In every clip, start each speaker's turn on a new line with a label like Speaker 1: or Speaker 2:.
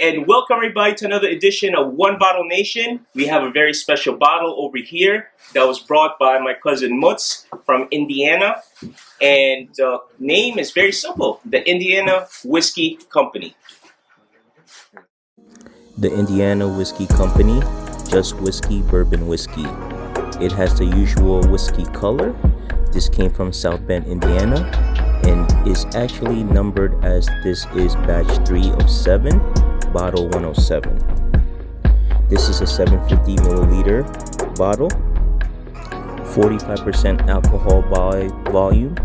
Speaker 1: And welcome everybody to another edition of One Bottle Nation. We have a very special bottle over here that was brought by my cousin Mutz from Indiana. And the name is very simple, the Indiana Whiskey Company.
Speaker 2: The Indiana Whiskey Company, just whiskey, bourbon whiskey. It has the usual whiskey color. This came from South Bend, Indiana, and is actually numbered as this is batch 3 of 7, bottle 107. This is a 750 milliliter bottle, 45% alcohol by volume.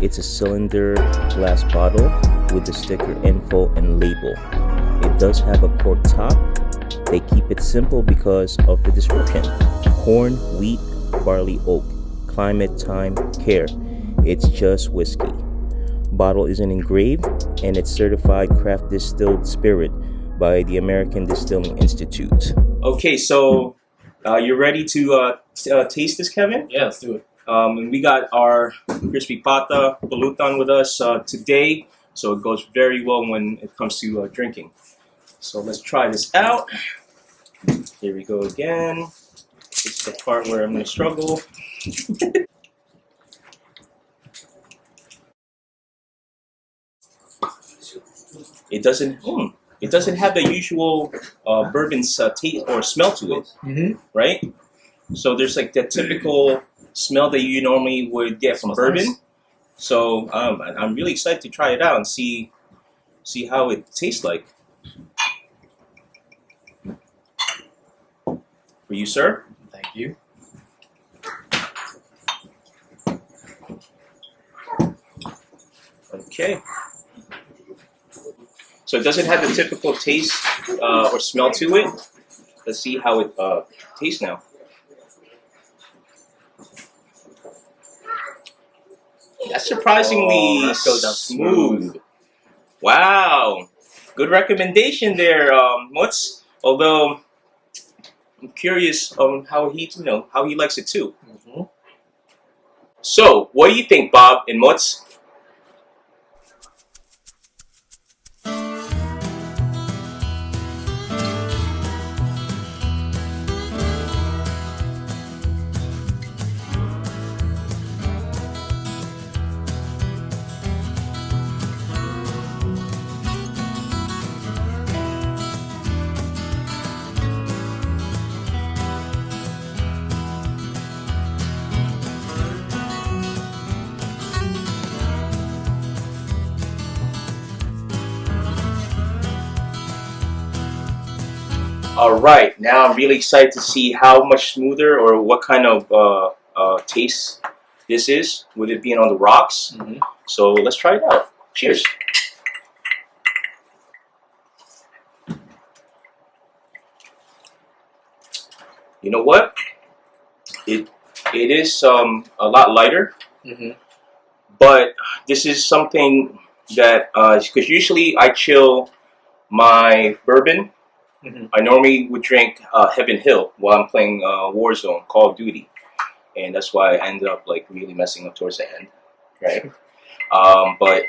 Speaker 2: It's a cylinder glass bottle with the sticker info and label. It does have a cork top. They keep it simple because of the description. Corn, wheat, barley, oak. Climate, time, care. It's just whiskey. Bottle isn't engraved, and it's certified craft distilled spirit by the American Distilling Institute.
Speaker 1: Okay, so you ready to taste this, Kevin?
Speaker 3: Yeah, let's do it.
Speaker 1: And we got our crispy pata balutan with us today, so it goes very well when it comes to drinking. So let's try this out. Here we go again. It's the part where I'm going to struggle. It doesn't have the usual bourbon's taste or smell to it, right? So there's like the typical smell that you normally would get from bourbon. Nice. So I'm really excited to try it out and see how it tastes like. For you, sir.
Speaker 3: Thank you.
Speaker 1: Okay. So it doesn't have the typical taste or smell to it. Let's see how it tastes now. That's surprisingly
Speaker 3: that goes down smooth.
Speaker 1: Wow. Good recommendation there, Mutz. Although I'm curious on how he likes it too.
Speaker 3: Mm-hmm.
Speaker 1: So, what do you think, Bob and Mutz? All right, now I'm really excited to see how much smoother or what kind of taste this is with it being on the rocks.
Speaker 3: Mm-hmm.
Speaker 1: So let's try it out. Cheers. You know what? It is a lot lighter, but this is something that because usually I chill my bourbon. I normally would drink Heaven Hill while I'm playing Warzone, Call of Duty, and that's why I ended up like really messing up towards the end, right? But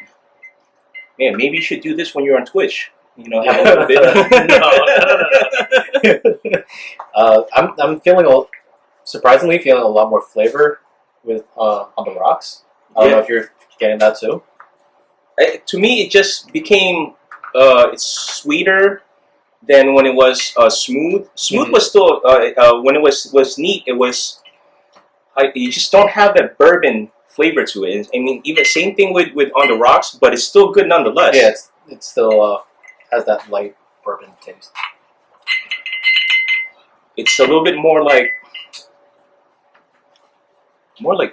Speaker 1: man, maybe you should do this when you're on Twitch. You know, have a little bit.
Speaker 3: I'm surprisingly feeling a lot more flavor with on the rocks. I don't know if you're getting that too.
Speaker 1: To me, it just became it's sweeter than when it was smooth. Smooth was still when it was neat. It was you just don't have that bourbon flavor to it. I mean, even same thing with on the rocks, but it's still good nonetheless.
Speaker 3: Yeah, it still has that light bourbon taste.
Speaker 1: It's a little bit more like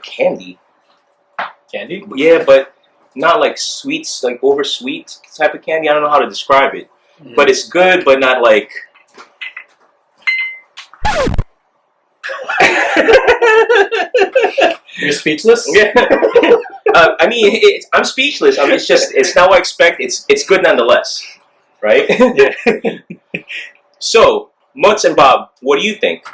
Speaker 1: candy.
Speaker 3: Candy?
Speaker 1: Yeah, but not like sweets, like over sweet type of candy. I don't know how to describe it. But it's good, but not like.
Speaker 3: You're speechless?
Speaker 1: Yeah. I mean, I'm speechless. I mean, it's not what I expect. It's good nonetheless, right?
Speaker 3: Yeah.
Speaker 1: So, Mutz and Bob, what do you think?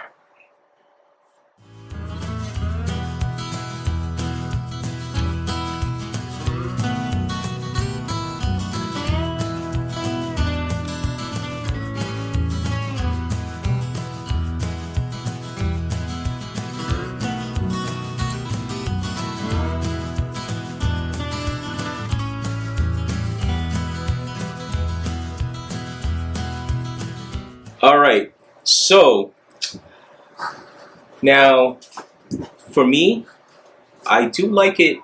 Speaker 1: All right. So now, for me, I do like it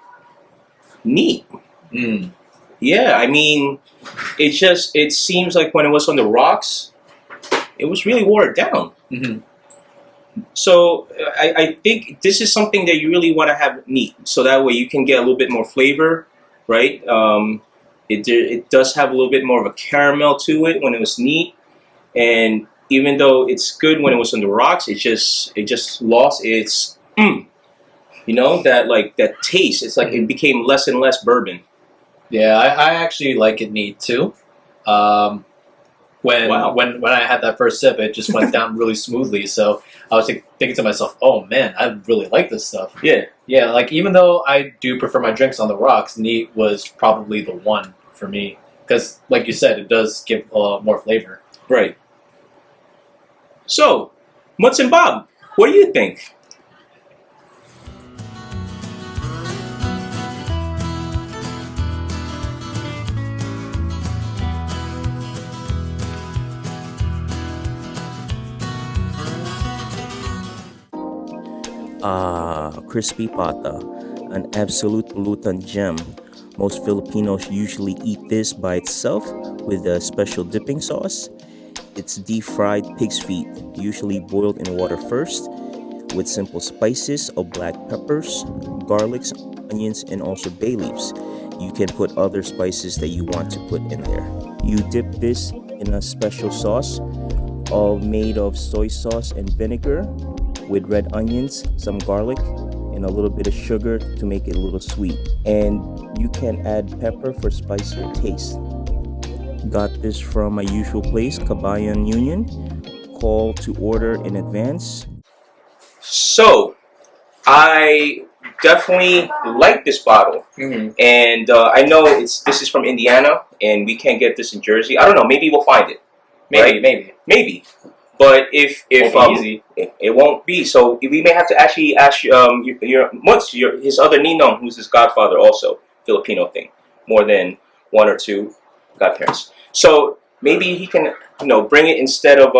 Speaker 1: neat.
Speaker 3: Mm.
Speaker 1: Yeah, I mean, it seems like when it was on the rocks, it was really watered down.
Speaker 3: Mm-hmm.
Speaker 1: So I think this is something that you really want to have neat, so that way you can get a little bit more flavor, right? It does have a little bit more of a caramel to it when it was neat, and even though it's good when it was on the rocks, it just lost its that taste. It's like it became less and less bourbon.
Speaker 3: Yeah, I actually like it neat too. When I had that first sip, it just went down really smoothly. So I was thinking to myself, "Oh man, I really like this stuff." Yeah. Like even though I do prefer my drinks on the rocks, neat was probably the one for me because, like you said, it does give a lot more flavor.
Speaker 1: Right. So, Mutz and Bob, what do you think?
Speaker 2: Crispy pata, an absolute pulutan gem. Most Filipinos usually eat this by itself with a special dipping sauce. It's deep-fried pig's feet, usually boiled in water first, with simple spices of black peppers, garlics, onions, and also bay leaves. You can put other spices that you want to put in there. You dip this in a special sauce, all made of soy sauce and vinegar, with red onions, some garlic, and a little bit of sugar to make it a little sweet. And you can add pepper for spicier taste. Got this from my usual place, Kabayan Union. Call to order in advance.
Speaker 1: So, I definitely like this bottle, and I know this is from Indiana, and we can't get this in Jersey. I don't know. Maybe we'll find it. Maybe. But if
Speaker 3: easy.
Speaker 1: it won't be, so we may have to actually ask his other ninong, who's his godfather, also Filipino thing, more than one or two godparents. So maybe he can bring it instead of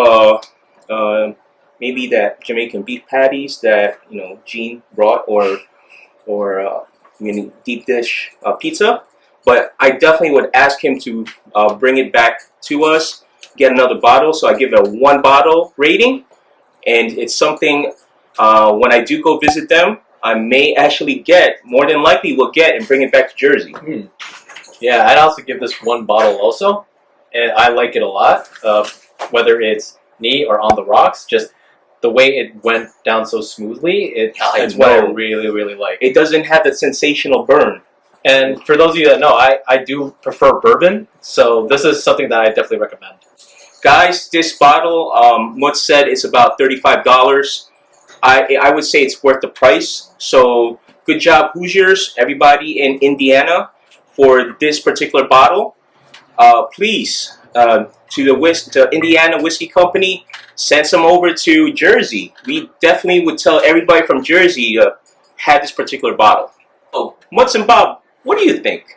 Speaker 1: maybe that Jamaican beef patties that Gene brought, or deep dish pizza. But I definitely would ask him to bring it back to us. Get another bottle, so I give it a 1 bottle rating, and it's something when I do go visit them, I may actually more than likely will get and bring it back to Jersey.
Speaker 3: Yeah, I'd also give this 1 bottle also, and I like it a lot, whether it's neat or on the rocks, just the way it went down so smoothly, it's what I really, really like.
Speaker 1: It doesn't have that sensational burn.
Speaker 3: And for those of you that know, I do prefer bourbon, so this is something that I definitely recommend.
Speaker 1: Guys, this bottle, Mutz said it's about $35. I would say it's worth the price. So good job, Hoosiers, everybody in Indiana, for this particular bottle. Please, to the Indiana Whiskey Company, send some over to Jersey. We definitely would tell everybody from Jersey had this particular bottle. Oh, Mutz and Bob, what do you think?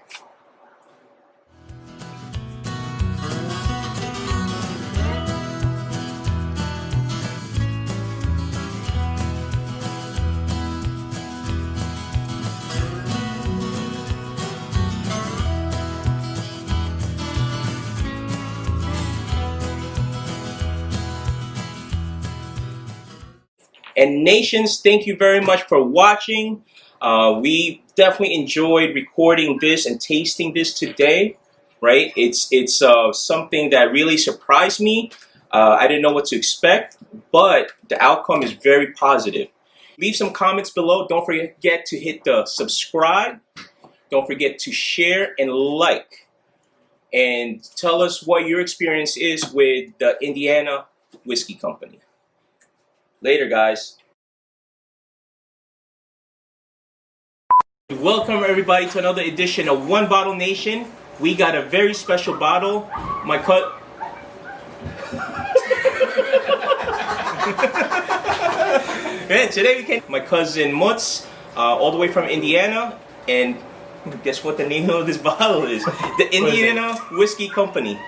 Speaker 1: And nations, thank you very much for watching. We definitely enjoyed recording this and tasting this today, right? It's something that really surprised me. I didn't know what to expect, but the outcome is very positive. Leave some comments below. Don't forget to hit the subscribe. Don't forget to share and like. And tell us what your experience is with the Indiana Whiskey Company. Later, guys. Welcome everybody to another edition of One Bottle Nation. We got a very special bottle. Today my cousin Mutz, all the way from Indiana, and guess what the name of this bottle is? The Indiana Whiskey Company.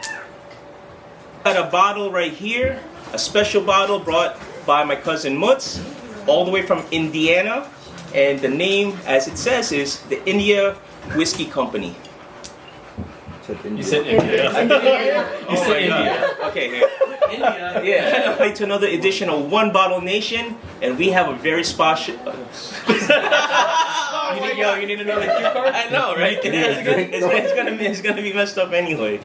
Speaker 1: Got a bottle right here a special bottle brought by my cousin Mutz, all the way from Indiana. And the name, as it says, is the India Whiskey Company.
Speaker 3: You said India. You said India.
Speaker 1: Okay, here.
Speaker 3: India.
Speaker 1: Yeah, like to another edition of One Bottle Nation, and we have a very special.
Speaker 3: You need another cue card?
Speaker 1: I know, right? It's gonna be messed up anyway.